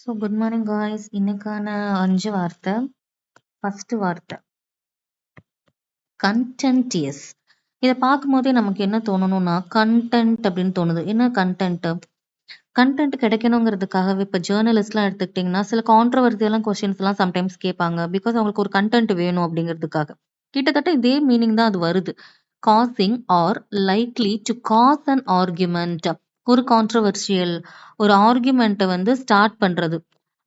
Good morning guys. இன்னைக்கான 5 வார்த்தை. First வார்த்தை கண்டென்டியஸ். இதை பார்க்கும்போதே நமக்கு என்ன தோணணும்னா கண்டென்ட் அப்படின்னு தோணுது. என்ன கண்டென்ட் கிடைக்கணுங்கிறதுக்காகவே இப்போ ஜேர்னலிஸ்ட்லாம் எடுத்துக்கிட்டிங்கன்னா சில கான்ட்ரவர்சியெல்லாம் கொஷின்ஸ்லாம் சம்டைம்ஸ் கேட்பாங்க. பிகாஸ் அவங்களுக்கு ஒரு கண்டென்ட் வேணும் அப்படிங்கிறதுக்காக. கிட்டத்தட்ட இதே மீனிங் தான் அது வருது. Causing or likely to cause an argument. ஒரு கான்ட்ரவர்ஷியல் ஒரு ஆர்குமெண்ட்டை வந்து ஸ்டார்ட் பண்ணுறது.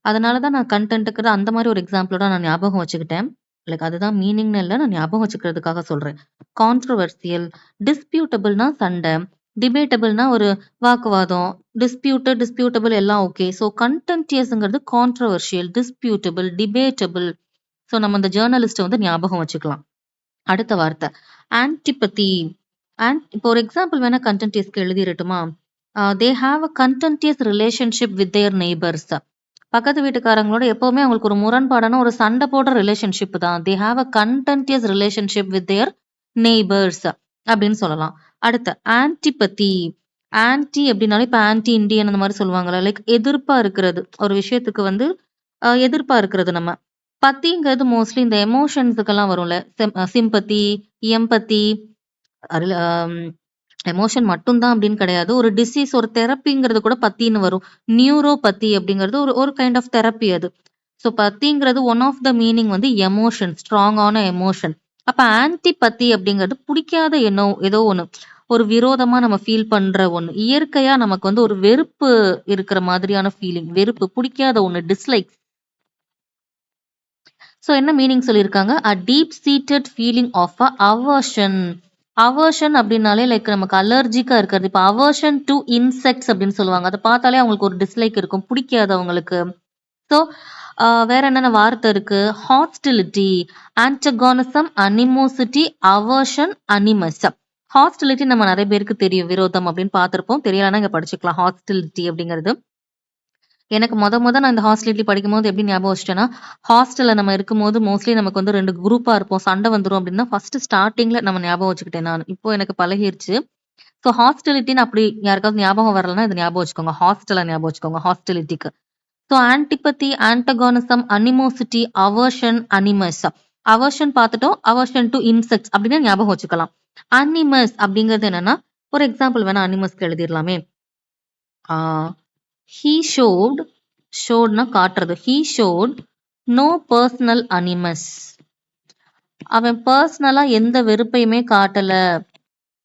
அதனால தான் நான் கன்டென்ட்‌டுக்கு அந்த மாரி ஒரு எக்ஸாம்பிளோட நான் ஞாபகம் வச்சுக்கிட்டேன். லைக் அதுதான் மீனிங்ன்னு இல்ல. நான் ஞாபகம் வச்சுக்கிறதுக்காக சொல்றேன். கான்ட்ரோவர்சியல், டிஸ்பியூட்டபிள்னா சண்டை, டிபேட்டபிள்னா ஒரு வாக்குவாதம், டிஸ்பியூட்டபிள் எல்லாம் ஓகே. ஸோ கன்டென்டியஸ்ங்கிறது கான்ட்ரோவர்ஷியல், டிஸ்பியூட்டபிள், டிபேட்டபிள். ஸோ நம்ம அந்த ஜர்னலிஸ்ட்ட வந்து ஞாபகம் வச்சுக்கலாம். அடுத்த வார்த்தை ஆன்டிபதி. இப்போ ஒரு எக்ஸாம்பிள் வேணா கன்டென்டியஸ்க்கு எழுதிறட்டுமா? They have a contentious relationship with their neighbours. பக்கத்து வீட்டுக்காரங்களோட எப்பவுமே அவங்களுக்கு ஒரு முரண்பாடான ஒரு சண்டை போடுற ரிலேஷன்ஷிப் தான். They have a contentious relationship with their neighbours அப்படின்னு சொல்லலாம். அடுத்து ஆன்டிபதி. ஆன்டி அப்படின்னாலே இப்போ ஆன்டி இண்டியன் அந்த மாதிரி சொல்லுவாங்கல்ல. லைக் எதிர்ப்பா இருக்கிறது. ஒரு விஷயத்துக்கு வந்து எதிர்ப்பா இருக்கிறது நம்ம. பத்திங்கிறது மோஸ்ட்லி இந்த எமோஷன்ஸுக்கெல்லாம் வரும்ல. சிம்பத்தி, எம்பத்தி, எமோஷன் மட்டும் தான் அப்படின்னு கிடையாது. ஒரு டிசீஸ், ஒரு தெரப்பிங்கிறது கூட பத்தின்னு வரும். நியூரோபதி அப்படிங்கிறது ஒரு ஒரு கைண்ட் ஆஃப் தெரப்பி அது. ஸோ பத்திங்கிறது ஒன் ஆஃப் த மீனிங் வந்து எமோஷன், ஸ்ட்ராங்கான எமோஷன். அப்ப ஆன்டிபதி அப்படிங்கிறது பிடிக்காத ஏதோ ஒண்ணு. ஒரு விரோதமா நம்ம ஃபீல் பண்ற ஒண்ணு. இயற்கையா நமக்கு வந்து ஒரு வெறுப்பு இருக்கிற மாதிரியான ஃபீலிங். வெறுப்பு, பிடிக்காத ஒண்ணு, டிஸ்லைக். ஸோ என்ன மீனிங் சொல்லியிருக்காங்க? A deep seated feeling of a aversion. Aversion அப்படின்னாலே லைக் நமக்கு அலர்ஜிக்கா இருக்கிறது. இப்போ அவர்ஷன் டு இன்செக்ட்ஸ் அப்படின்னு சொல்லுவாங்க. அதை பார்த்தாலே அவங்களுக்கு ஒரு டிஸ்லைக் இருக்கும், பிடிக்காது அவங்களுக்கு. ஸோ வேற என்னென்ன வார்த்தை இருக்கு? Hostility, antagonism, animosity, aversion, animus. Hostility நம்ம நிறைய பேருக்கு தெரியும், விரோதம் அப்படின்னு பார்த்திருப்போம். தெரியலன்னா இங்க படிச்சுக்கலாம். ஹாஸ்டிலிட்டி அப்படிங்கிறது எனக்கு நான் இந்த ஹாஸ்டிலிட்டி படிக்கும்போது எப்படி ஞாபகம் வச்சுட்டேன்னா, ஹாஸ்டல்ல நம்ம இருக்கும்போது மோஸ்ட்லி நமக்கு வந்து 2 குரூப்பா இருப்போம். சண்டை வந்துரும் அப்படின்னா ஃபர்ஸ்ட் ஸ்டார்ட்டிங்ல நம்ம ஞாபகம் வச்சுக்கிட்டேன் நான். இப்போ எனக்கு பழகிருச்சு. ஸோ ஹாஸ்டிலிட்டின்னு அப்படி யாருக்காவது ஞாபகம் வரலன்னா இத ஞாபகம் வச்சுக்கோங்க. ஹாஸ்டல ஞாபகம் வச்சுக்கோங்க ஹாஸ்டிலிட்டிக்கு. So antipathy, antagonism, animosity, aversion, animus. Aversion பார்த்துட்டோம். அவர்ஷன் டு இன்செக்ட்ஸ் அப்படின்னு ஞாபகம் வச்சுக்கலாம். அனிமஸ் அப்படிங்கிறது என்னன்னா, ஒரு எக்ஸாம்பிள் வேணா அனிமஸ்க்கு எழுதிடலாமே. He ஷோட்னா காட்டுறது. He showed no personal animus. அவன் பர்சனலா எந்த வெறுப்பையுமே காட்டல.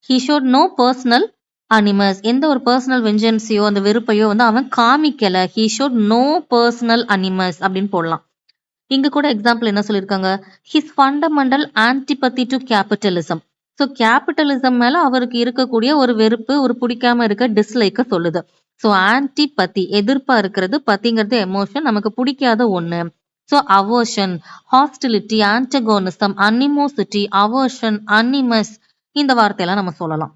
He showed no personal animus. எந்த ஒரு பர்சனல் வெஞ்சன்ஸையோ அந்த வெறுப்பையோ வந்து அவன் காமிக்கல. He showed no personal animus அப்படின்னு போடலாம். இங்க கூட எக்ஸாம்பிள் என்ன சொல்லியிருக்காங்க? His fundamental antipathy to capitalism. So capitalism மேல அவருக்கு இருக்கக்கூடிய ஒரு வெறுப்பு, ஒரு பிடிக்காம இருக்க டிஸ்லைக்க சொல்லுது. ஸோ ஆன்டிபதி எதிர்ப்பா இருக்கிறது, பத்திங்கிறது எமோஷன், நமக்கு பிடிக்காத ஒண்ணு. So aversion, hostility, antagonism, animosity, aversion, animus, இந்த வார்த்தையெல்லாம் நம்ம சொல்லலாம்.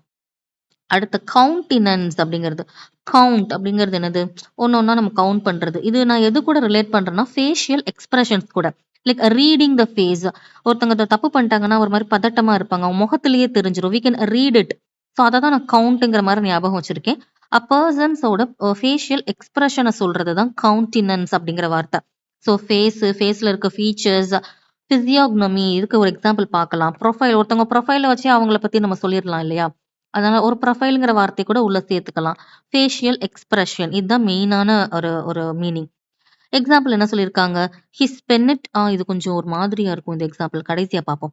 அடுத்த கவுண்டினன்ஸ் அப்படிங்கிறது. கவுண்ட் அப்படிங்கிறது என்னது? ஒன்னொன்னா நம்ம கவுண்ட் பண்றது. இது நான் எது கூட ரிலேட் பண்றேன்னா ஃபேஷியல் எக்ஸ்பிரஷன்ஸ் கூட. Like reading the face. ஒருத்தவங்க தப்பு பண்ணிட்டாங்கன்னா ஒரு மாதிரி பதட்டமா இருப்பாங்க. அவங்க முகத்திலேயே தெரிஞ்சிடும். We can read it. So அதை தான் நான் கவுண்ட்டுங்கிற மாதிரி ஞாபகம் வச்சிருக்கேன். அ பர்சன்ஸோட ஃபேஷியல் எக்ஸ்பிரஷனை சொல்றது தான் கவுண்டினன்ஸ் அப்படிங்கிற வார்த்தை. ஸோ ஃபேஸ்ல இருக்க ஃபீச்சர்ஸ், பிசியோக்னமி, இதுக்கு ஒரு எக்ஸாம்பிள் பார்க்கலாம். ப்ரொஃபைல், ஒருத்தவங்க ப்ரொஃபைலை வச்சு அவங்கள பத்தி நம்ம சொல்லிடலாம் இல்லையா? அதனால ஒரு ப்ரொஃபைல்ங்கிற வார்த்தை கூட உள்ள சேர்த்துக்கலாம். ஃபேஷியல் எக்ஸ்பிரஷன், இதுதான் மெயினான ஒரு ஒரு மீனிங். எக்ஸாம்பிள் என்ன சொல்லியிருக்காங்க? His Bennett. இது கொஞ்சம் ஒரு மாதிரியா இருக்கும் இந்த எக்ஸாம்பிள். கடைசியா பார்ப்போம்.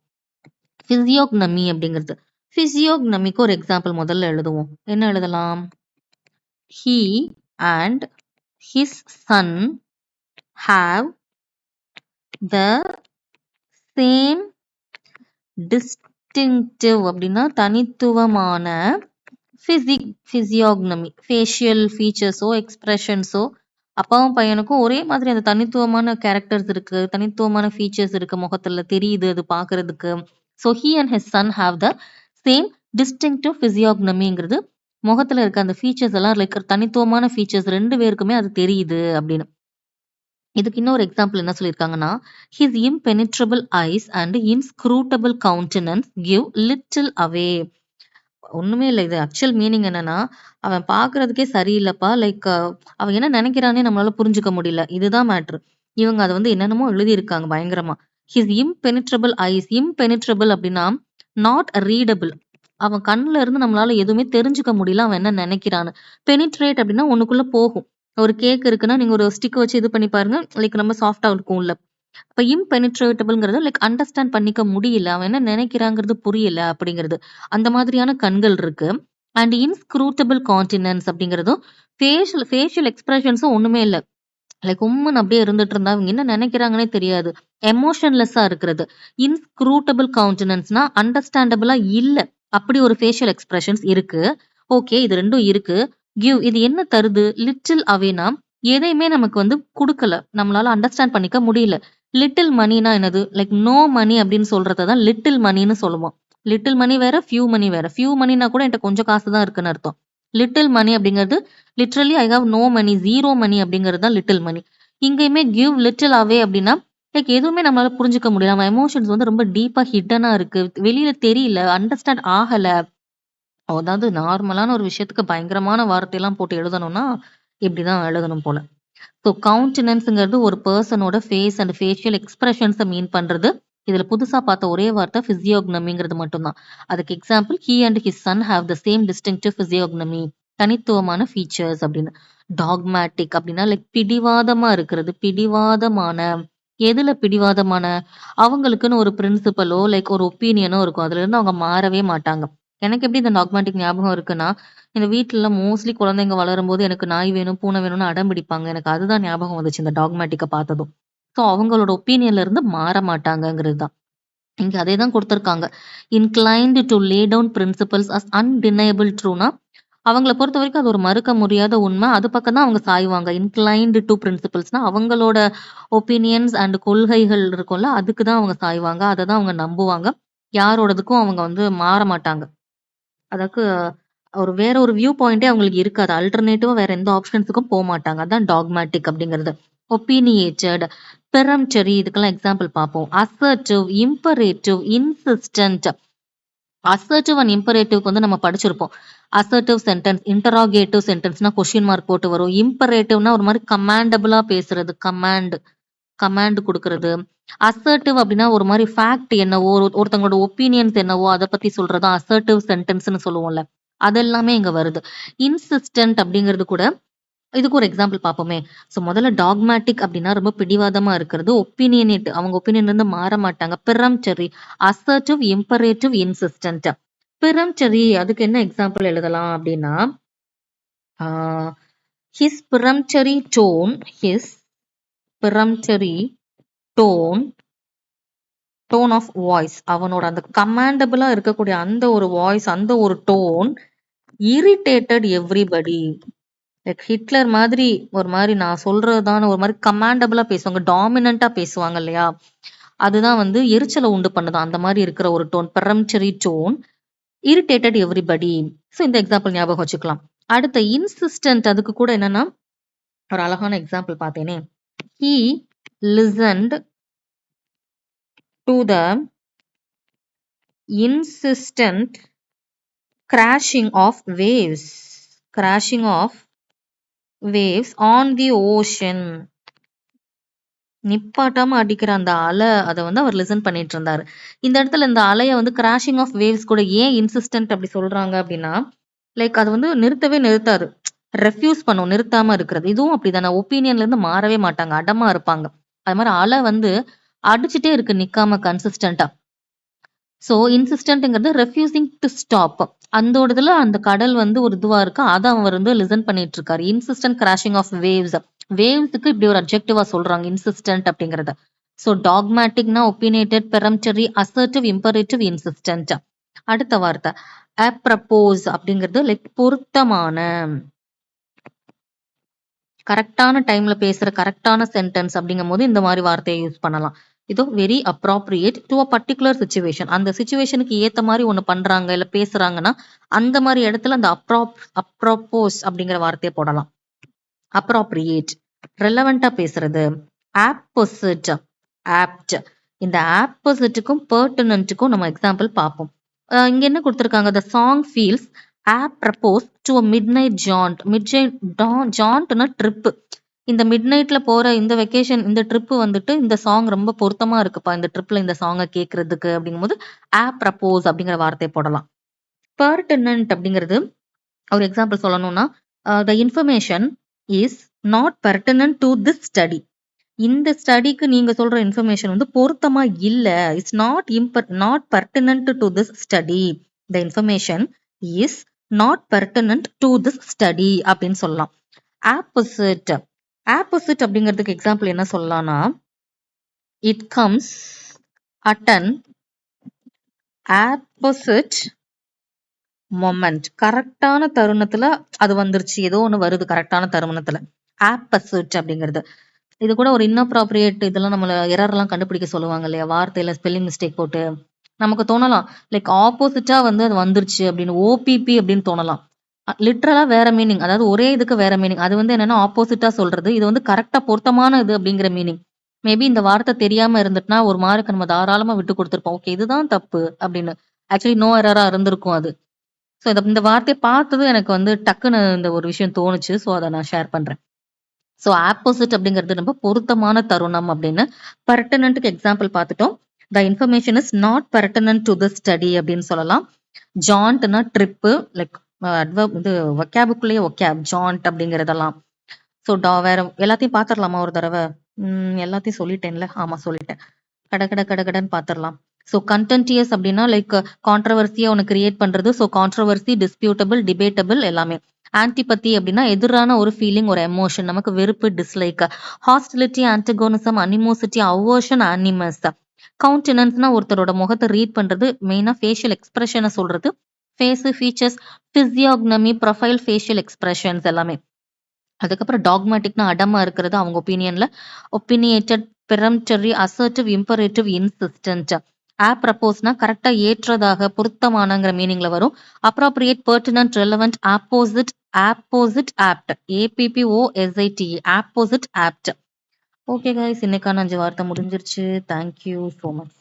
பிசியோக்னமி அப்படிங்கிறது. பிசியோக்னமிக்கு ஒரு எக்ஸாம்பிள் முதல்ல எழுதுவோம். என்ன எழுதலாம்? He and his son have the same distinctive அப்படின்னா தனித்துவமான பிசியோக்னமி, ஃபேஷியல் ஃபீச்சர்ஸோ எக்ஸ்பிரஷன்ஸோ அப்பாவும் பையனுக்கும் ஒரே மாதிரி அந்த தனித்துவமான கேரக்டர்ஸ் இருக்கு, தனித்துவமான ஃபீச்சர்ஸ் இருக்கு, முகத்துல தெரியுது அது பார்க்கறதுக்கு. So he and his son have the same distinctive பிசியோக்னமிங்கிறது முகத்துல இருக்க அந்த ஃபீச்சர்ஸ் எல்லாம் லைக் தனித்துவமான ஃபீச்சர்ஸ் 2 பேருக்குமே அது தெரியுது அப்படின்னு. இதுக்கு இன்னொரு எக்ஸாம்பிள் என்ன சொல்லியிருக்காங்கன்னா, his impenetrable eyes and inscrutable countenance give little away. ஒண்ணுமே இல்ல. இது ஆக்சுவல் மீனிங் என்னன்னா, அவன் பார்க்குறதுக்கே சரியில்லப்பா. லைக் அவன் என்ன நெனைக்கிறான்னே நம்மளால புரிஞ்சுக்க முடியல. இதுதான் மேட்ரு. இவங்க அத வந்து என்னென்னமோ எழுதியிருக்காங்க பயங்கரமா. His impenetrable ice. இம்பெனிட்ரபிள் அப்டின்னா, நாட் ரீடபிள். அவன் கண்ல இருந்து நம்மளால எதுவுமே தெரிஞ்சுக்க முடியல. அவன் என்ன நெனைக்கிறான்னு. பெனிட்ரேட் அப்டின்னா ஒண்ணுக்குள்ள போகும். ஒரு கேக் இருக்குன்னா, நீங்க ஒரு ஸ்டிக் வச்சு இது பண்ணி பாருங்க. லைக் ரொம்ப சாஃப்ட்டா இருக்கும் உள்ள. அப்ப இம்பெனிட்ரேட்டபிள்ங்கிறது லைக் அண்டர்ஸ்டாண்ட் பண்ணிக்க முடியல. அவன் என்ன நினைக்கிறாங்கிறது புரியல அப்படிங்கிறது. அந்த மாதிரியான கண்கள் இருக்கு. அண்ட் இன்ஸ்க்ரூட்டபிள் கான்டினென்ட்ஸ் அப்படிங்கிறதும் ஃபேஷியல் எக்ஸ்பிரஷன்ஸும் ஒண்ணுமே இல்ல. லைக் உம்முன்னு அப்படியே இருந்துட்டு இருந்தா அவங்க என்ன நினைக்கிறாங்கன்னே தெரியாது. எமோஷன்லெஸ்ஸா இருக்கிறது. இன்ஸ்க்ரூட்டபிள் கவுண்டனன்ஸ்னா அண்டர்ஸ்டாண்டபிளா இல்ல. அப்படி ஒரு ஃபேஷியல் எக்ஸ்பிரஷன்ஸ் இருக்கு. ஓகே இது 2ம் இருக்கு. இது என்ன தருது? லிட்டில் அவேனா எதையுமே நமக்கு வந்து குடுக்கல. நம்மளால அண்டர்ஸ்டாண்ட் பண்ணிக்க முடியல. லிட்டில் மணினா என்னது? லைக் நோ மணி அப்படின்னு சொல்றத தான் லிட்டில் மணின்னு சொல்லுவோம். லிட்டில் மணி வேற, ஃபியூ மணி வேற. ஃபியூ மணினா கூட என்ட்ட கொஞ்சம் காசு தான் இருக்குன்னு அர்த்தம். லிட்டில் மணி அப்படிங்கிறது literally I have no money, 0 money அப்படிங்கிறது தான் லிட்டில் மணி. இங்கேயுமே கிவ் லிட்டில் அவே அப்படின்னா, லைக் எதுவுமே நம்மளால புரிஞ்சுக்க முடியல. நம்ம எமோஷன்ஸ் வந்து ரொம்ப டீப்பா ஹிட்டனா இருக்கு. வெளியில தெரியல, அண்டர்ஸ்டாண்ட் ஆகல. அதாவது நார்மலான ஒரு விஷயத்துக்கு பயங்கரமான வார்த்தையெல்லாம் போட்டு எழுதணும்னா, இப்படிதான் எழுதணும் போல. ஸோ கவுண்டனன்ஸ்ங்கிறது ஒரு பெர்சனோட ஃபேஸ் அண்ட் ஃபேஷியல் எக்ஸ்பிரஷன்ஸ மீன் பண்றது. இதுல புதுசா பார்த்த ஒரே வார்த்தை பிசியோக்னமிங்கிறது மட்டும் தான். அதுக்கு example he and his son have the same distinctive physiognomy. தனித்துவமான ஃபீச்சர்ஸ் அப்படின்னு. டாக்மேட்டிக் அப்படின்னா லைக் பிடிவாதமா இருக்கிறது. பிடிவாதமான எதுல பிடிவாதமான? அவங்களுக்குன்னு ஒரு பிரின்சிபலோ, லைக் ஒரு ஒப்பீனியனோ இருக்கும். அதுலருந்து அவங்க மாறவே மாட்டாங்க. எனக்கு எப்படி இந்த டாக்மேட்டிக் ஞாபகம் இருக்குன்னா, எங்க வீட்லலாம் மோஸ்ட்லி குழந்தைங்க வளரும்போது எனக்கு நாய் வேணும், பூனை வேணும்னு அடம் பிடிப்பாங்க. எனக்கு அதுதான் ஞாபகம் வந்துச்சு இந்த டாக்மேட்டிக்க பார்த்ததும். ஸோ அவங்களோட ஒப்பீனியன்ல இருந்து மாற மாட்டாங்கங்கிறது தான். இங்க அதே தான் குடுத்துருக்காங்க. Inclined to lay down principles as undeniable ட்ரூனா, அவங்கள பொறுத்தவரைக்கும் அது ஒரு மறுக்க முடியாத உண்மை. அது பக்கம் தான் அவங்க சாய்வாங்க. இன்க்ளைன்ட் டூ பிரின்சிபல்ஸ்னா அவங்களோட ஒப்பீனியன்ஸ் அண்ட் கொள்கைகள் இருக்கும்ல, அதுக்கு தான் அவங்க சாய்வாங்க. அத தான் அவங்க நம்புவாங்க. யாரோடதுக்கும் அவங்க வந்து மாற மாட்டாங்க. அதாக்கு ஒரு வேற ஒரு வியூ பாயிண்டே அவங்களுக்கு இருக்காது. அல்டர்னேட்டிவா வேற எந்த ஆப்ஷன்ஸுக்கும் போமாட்டாங்க. அதான் டாக்மேட்டிக் அப்படிங்கிறது. ஒப்பீனியேட்டட், பெரம்ப்டரி இதுக்கெல்லாம் எக்ஸாம்பிள் பார்ப்போம். Assertive, imperative, insistent. Assertive and இம்பரேட்டிவ்க்கு வந்து நம்ம படிச்சிருப்போம். அசர்ட்டிவ் சென்டென்ஸ், இன்டராகேட்டிவ் சென்டென்ஸ்னா கொஸ்டின் மார்க் போட்டு வரும். இம்பரேட்டிவ்னா ஒரு மாரி கமாண்டபிளா பேசுறது. கமாண்ட் குடுக்குறது. அசர்ட்டிவ் அப்படின்னா ஒரு மாரி ஃபேக்ட் என்னவோ, ஒருத்தவங்களோட ஒப்பீனியன்ஸ் என்னவோ அத பத்தி சொல்றது தான் அசர்ட்டிவ் சென்டென்ஸ்ன்னு சொல்லுவோம்ல. அது எல்லாமே இங்க வருது. இன்சிஸ்டன்ட் அப்படிங்கிறது கூட இதுக்கு ஒரு எக்ஸாம்பிள் பார்ப்போமே. ஸோ முதல்ல டாக்மேட்டிக் அப்படின்னா ரொம்ப பிடிவாதமா இருக்கிறது. ஒப்பீனியனேட் அவங்க ஒப்பீனியன்ல இருந்து மாற மாட்டாங்க. Peremptory, assertive, imperative, insistent. Peremptory அதுக்கு என்ன எக்ஸாம்பிள் எழுதலாம் அப்படின்னா, his peremptory tone, his peremptory tone tone of voice. அவனோட அந்த கமாண்டபிளா இருக்கக்கூடிய அந்த ஒரு வாய்ஸ், அந்த ஒரு tone irritated everybody. Like Hitler மாதிரி ஒரு மாரி நான் சொல்றதுதான ஒரு மாரி கமாண்டபிளா பேசுவாங்க. டாமினன்ட்டா பேசுவாங்க இல்லையா? அதுதான் வந்து எரிச்சல உண்டு பண்ணுதாம். அந்த மாரி இருக்கிற ஒரு tone. Peremptory tone irritated everybody. So இந்த எக்ஸாம்பிள் ஞாபகம் வச்சுக்கலாம். அடுத்த இன்சிஸ்டன்ட் அதுக்கு கூட என்னன்னா, ஒரு அழகான எக்ஸாம்பிள் பார்த்தேனே. He listened to the insistent crashing of waves on the ocean. நிப்பாட்டாம அடிக்கிற அந்த அலை அத வந்து அவர் லிசன் பண்ணிட்டு இருந்தாரு. இந்த இடத்துல இந்த அலைய வந்து கிராஷிங் ஆஃப் வேவ்ஸ் கூட ஏன் இன்சிஸ்டன்ட் அப்படி சொல்றாங்க அப்படின்னா, லைக் அது வந்து நிறுத்தவே நிறுத்தாது. ரெஃப்யூஸ் பண்ணும் நிறுத்தாம இருக்கிறது. இதுவும் அப்படிதானே. ஒப்பீனியன்ல இருந்து மாறவே மாட்டாங்க. அடமா இருப்பாங்க. அது மாரி அலை வந்து அடிச்சுட்டே இருக்கு நிக்காம கன்சிஸ்டன்ட்டா. ஸோ இன்சிஸ்டன்ட்ங்கிறது ரெஃப்யூசிங் டு ஸ்டாப். அந்தோட இதுல அந்த கடல் வந்து ஒரு இதுவா இருக்கு. அத அவர் வந்து லிசன் பண்ணிட்டு இருக்காரு. Insistent crashing of waves. வேவ்ஸ்க்கு இப்படி ஒரு அட்ஜெக்டிவா சொல்றாங்க இன்சிஸ்டன்ட் அப்படிங்கறத. ஸோ டாக்மேட்டிக்னா opinionated, peremptory, assertive, imperative, insistent. அடுத்த வார்த்தை அப்ரப்போஸ் அப்படிங்கிறது லைக் பொருத்தமான. கரெக்டான டைம்ல பேசுற கரெக்டான சென்டென்ஸ் அப்படிங்கும்போது இந்த மாதிரி வார்த்தையை யூஸ் பண்ணலாம். இதோ very appropriate to a particular situation. அந்த சிச்சுவேஷனுக்கு ஏத்த மாதிரி ஒண்ணு பண்றாங்க இல்ல பேசுறாங்கன்னா அந்த மாதிரி இடத்துல அந்த அப்ரோப்போஸ் அப்படிங்கிற வார்த்தையை போடலாம். அப்ராப்ரியேட் ரெலவெண்டா பேசுறது. Opposite, apt. இந்த ஆப்போசிட்டுக்கும் பெர்டினன்ட்டுக்கும் நம்ம எக்ஸாம்பிள் பார்ப்போம். இங்க என்ன குடுத்திருக்காங்க? The song feels apropos to a midnight jaunt. Jauntனா ட்ரிப். இந்த மிட்நைட்ல போற இந்த வெக்கேஷன் இந்த ட்ரிப் வந்துட்டு இந்த சாங் ரொம்ப பொருத்தமா இருக்குப்பா. இந்த ட்ரிப்ல இந்த சாங்க கேட்கறதுக்கு அப்படிங்கும்போது apropos அப்படிங்கிற வார்த்தைய போடலாம். பெர்டினன்ட் அப்படிங்கிறது ஒரு எக்ஸாம்பிள் சொல்லணும்னா, the information is not pertinent to this study. இந்த ஸ்டடிக்கு நீங்க சொல்ற இன்ஃபர்மேஷன் வந்து பொருத்தமா இல்ல. It's not pertinent to this study. The information is not pertinent to this study அப்படின்னு சொல்லலாம். ஆப்போசிட். ஆப்போசிட் அப்படிங்கிறதுக்கு எக்ஸாம்பிள் என்ன சொல்லலாம்னா, it comes at an opposite moment. கரெக்டான தருணத்துல அது வந்துருச்சு. ஏதோ ஒண்ணு வருது கரெக்டான தருணத்துல. ஆப்போசிட் அப்படிங்கிறது. இது கூட ஒரு இன்அப்ராப்ரியேட் இதெல்லாம் நம்மள எரர்லாம் கண்டுபிடிக்க சொல்லுவாங்க இல்லையா? வார்த்தையில ஸ்பெல்லிங் மிஸ்டேக் போட்டு. நமக்கு தோணலாம். லைக் ஆப்போசிட்டா வந்து அது வந்துருச்சு அப்படின்னு. ஓபிபி அப்படின்னு தோணலாம். லிட்ரலா வேற மீனிங். அதாவது ஒரே இதுக்கு வேற மீனிங். அது வந்து என்னன்னா ஆப்போசிட்டா சொல்றது. இது வந்து கரெக்ட்டா பொருத்தமான இது அப்படிங்கிற மீனிங். மேபி இந்த வார்த்தை தெரியாம இருந்துட்டுனா ஒரு மார்க் நம்ம தாராளமா விட்டு குடுத்துருப்போம். ஓகே இதுதான் தப்பு அப்படின்னு. ஆக்சுவலி நோ எரரா இருந்திருக்கும் அது. ஸோ இந்த வார்த்தைய பார்த்ததும் எனக்கு வந்து டக்குன்னு இந்த ஒரு விஷயம் தோணுச்சு. ஸோ அத நான் ஷேர் பண்றேன். ஸோ ஆப்போசிட் அப்படிங்கிறது ரொம்ப பொருத்தமான தருணம் அப்படின்னு. பெர்டினன்ட்க்கு எக்ஸாம்பிள் பார்த்துட்டோம். The information is not pertinent to the study அப்படின்னு சொல்லலாம். ஜாண்ட்னா ட்ரிப்பு. லைக் இது வொக்காபுக்குள்ளேயே ஜாண்ட் அப்படிங்கிறதெல்லாம். ஸோ வேற எல்லாத்தையும் பார்த்துடலாமா ஒரு தடவை? எல்லாத்தையும் சொல்லிட்டேன்ல. ஆமா சொல்லிட்டேன். கடன்னு பார்த்துடலாம். ஸோ கண்டென்டியஸ் அப்படின்னா லைக் கான்ட்ரவர்சியா ஒன்று கிரியேட் பண்றது. ஸோ கான்ட்ரவர்சி, டிஸ்பியூட்டபிள், டிபேட்டபிள் எல்லாமே. ஆன்டிபத்தி அப்படின்னா எதிரான ஒரு ஃபீலிங், ஒரு எமோஷன். நமக்கு வெறுப்பு, dislike. Hostility, antagonism, animosity, aversion, animus. கவுண்டனன்ஸ்னா ஒருத்தரோட முகத்தை ரீட் பண்றது. மெயினா ஃபேஷியல் எக்ஸ்பிரஷனை சொல்றது. Face, features, physiognomy, profile, facial expressions எல்லாமே. அதுக்கப்புறம் டாக்மேட்டிக்னா அடமா இருக்கிறது அவங்க ஒப்பீனியன்ல. Opinionated, peremptory, assertive, imperative, insistent. ஆப்ரப்போஸ்னா கரெக்டா ஏற்றதாக, பொருத்தமானங்கிற மீனிங்ல வரும். Appropriate, pertinent, relevant, apposite, apt. APPOSIT, apposite, apt. Okay guys, இன்னைக்கான 5 வார்த்தை முடிஞ்சிருச்சு. Thank you so much.